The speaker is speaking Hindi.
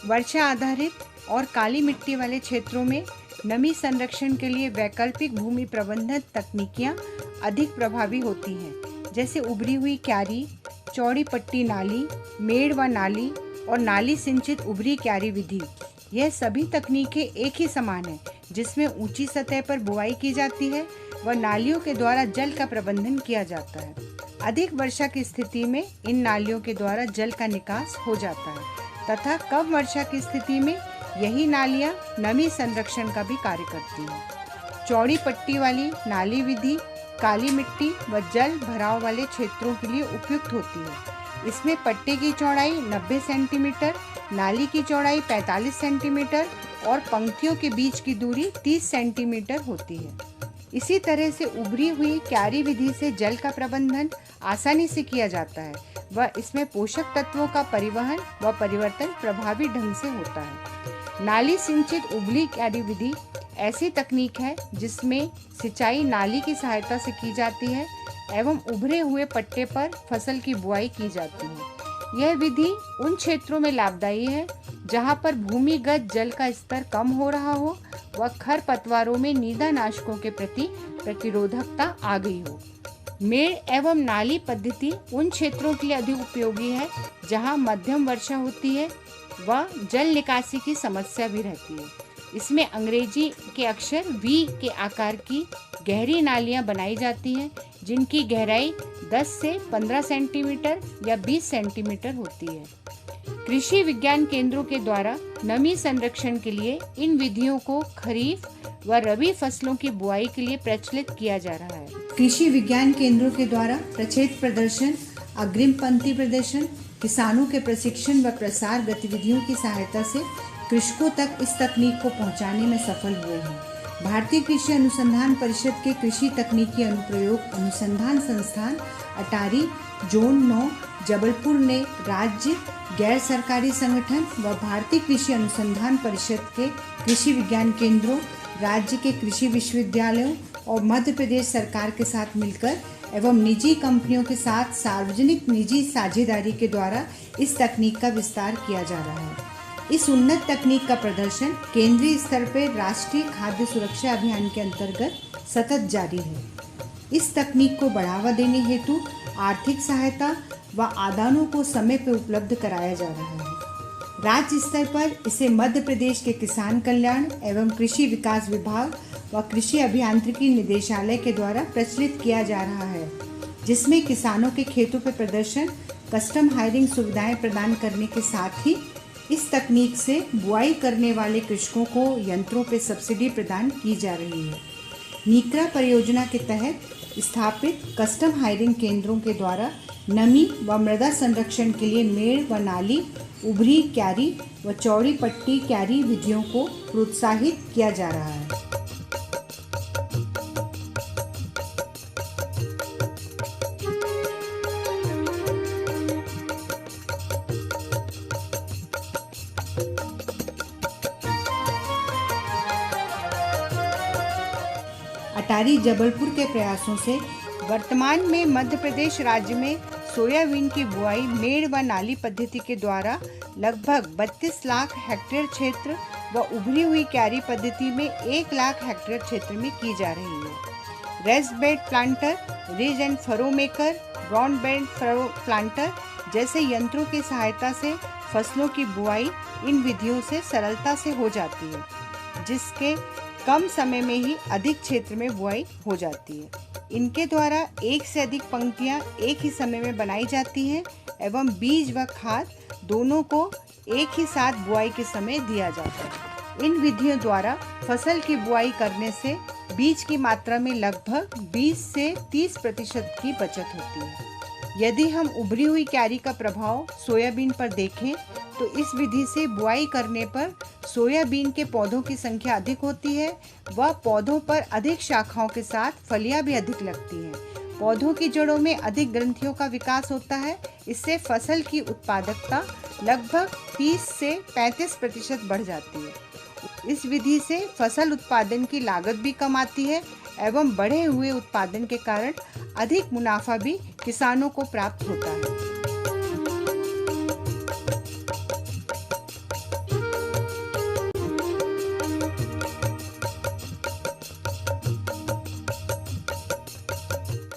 वर्षा आधारित और काली मिट्टी वाले क्षेत्रों में नमी संरक्षण के लिए वैकल्पिक भूमि प्रबंधन तकनीकियाँ अधिक प्रभावी होती हैं, जैसे उभरी हुई क्यारी, चौड़ी पट्टी नाली, मेड़ व नाली और नाली सिंचित उभरी क्यारी विधि। यह सभी तकनीकें एक ही समान है, जिसमें ऊंची सतह पर बुआई की जाती है व नालियों के द्वारा जल का प्रबंधन किया जाता है। अधिक वर्षा की स्थिति में इन नालियों के द्वारा जल का निकास हो जाता है तथा कम वर्षा की स्थिति में यही नालियां नमी संरक्षण का भी कार्य करती हैं। चौड़ी पट्टी वाली नाली विधि काली मिट्टी व जल भराव वाले क्षेत्रों के लिए उपयुक्त होती है। इसमें पट्टी की चौड़ाई 90 सेंटीमीटर, नाली की चौड़ाई 45 सेंटीमीटर और पंक्तियों के बीच की दूरी 30 सेंटीमीटर होती है। इसी तरह से उभरी हुई क्यारी विधि से जल का प्रबंधन आसानी से किया जाता है व इसमें पोषक तत्वों का परिवहन व परिवर्तन प्रभावी ढंग से होता है। नाली सिंचित उभरी क्यारी विधि ऐसी तकनीक है जिसमें सिंचाई नाली की सहायता से की जाती है एवं उभरे हुए पट्टे पर फसल की बुआई की जाती है। यह विधि उन क्षेत्रों में लाभदायी है जहां पर भूमिगत जल का स्तर कम हो रहा हो व खरपतवारों में नीदानाशकों के प्रति प्रतिरोधकता आ गई हो। मेड़ एवं नाली पद्धति उन क्षेत्रों के लिए अधिक उपयोगी है जहां मध्यम वर्षा होती है व जल निकासी की समस्या भी रहती है। इसमें अंग्रेजी के अक्षर V के आकार की गहरी नालियां बनाई जाती हैं, जिनकी गहराई 10 से 15 सेंटीमीटर या 20 सेंटीमीटर होती है। कृषि विज्ञान केंद्रों के द्वारा नमी संरक्षण के लिए इन विधियों को खरीफ व रबी फसलों की बुआई के लिए प्रचलित किया जा रहा है। कृषि विज्ञान केंद्रों के द्वारा प्रचलित प्रदर्शन, अग्रिम पंक्ति प्रदर्शन, किसानों के प्रशिक्षण व प्रसार गतिविधियों की सहायता से कृषकों तक इस तकनीक को पहुंचाने में सफल हुए हैं। भारतीय कृषि अनुसंधान परिषद के कृषि तकनीकी अनुप्रयोग अनुसंधान संस्थान अटारी जोन 9 जबलपुर ने राज्य गैर सरकारी संगठन व भारतीय कृषि अनुसंधान परिषद के कृषि विज्ञान केंद्रों, राज्य के कृषि विश्वविद्यालयों और मध्य प्रदेश सरकार के साथ मिलकर एवं निजी कंपनियों के साथ सार्वजनिक निजी साझेदारी के द्वारा इस तकनीक का विस्तार किया जा रहा है। इस उन्नत तकनीक का प्रदर्शन केंद्रीय स्तर पर राष्ट्रीय खाद्य सुरक्षा अभियान के अंतर्गत सतत जारी है। इस तकनीक को बढ़ावा देने हेतु आर्थिक सहायता व आदानों को समय पर उपलब्ध कराया जा रहा है। राज्य स्तर पर इसे मध्य प्रदेश के किसान कल्याण एवं कृषि विकास विभाग व कृषि अभियांत्रिकी निदेशालय के द्वारा प्रचलित किया जा रहा है, जिसमें किसानों के खेतों पर प्रदर्शन, कस्टम हायरिंग सुविधाएं प्रदान करने के साथ ही इस तकनीक से बुआई करने वाले कृषकों को यंत्रों पर सब्सिडी प्रदान की जा रही है। नीकरा परियोजना के तहत स्थापित कस्टम हायरिंग केंद्रों के द्वारा नमी व मृदा संरक्षण के लिए मेड़ व नाली, उभरी क्यारी व चौड़ी पट्टी क्यारी विधियों को प्रोत्साहित किया जा रहा है। अटारी जबलपुर के प्रयासों से वर्तमान में मध्य प्रदेश राज्य में सोयाबीन की बुआई मेड़ व नाली पद्धति के द्वारा लगभग 32 लाख हेक्टेयर क्षेत्र व उभरी हुई क्यारी पद्धति में 1 लाख हेक्टेयर क्षेत्र में की जा रही है। Raised bed planter, ridge and furrow maker, broad bed furrow planter जैसे यंत्रों की सहायता से फसलों की बुआई इन विधियों से सरलता से हो जाती है, जिसके कम समय में ही अधिक क्षेत्र में बुआई हो जाती है। इनके द्वारा एक से अधिक पंक्तियां एक ही समय में बनाई जाती हैं एवं बीज व खाद दोनों को एक ही साथ बुआई के समय दिया जाता है। इन विधियों द्वारा फसल की बुआई करने से बीज की मात्रा में लगभग 20 से 30% की बचत होती है। यदि हम उभरी हुई क्यारी का प्रभाव सोयाबीन पर देखें तो इस विधि से बुआई करने पर सोयाबीन के पौधों की संख्या अधिक होती है व पौधों पर अधिक शाखाओं के साथ फलियां भी अधिक लगती हैं। पौधों की जड़ों में अधिक ग्रंथियों का विकास होता है। इससे फसल की उत्पादकता लगभग 30 से 35% बढ़ जाती है। इस विधि से फसल उत्पादन की लागत भी कम आती है एवं बढ़े हुए उत्पादन के कारण अधिक मुनाफा भी किसानों को प्राप्त होता है।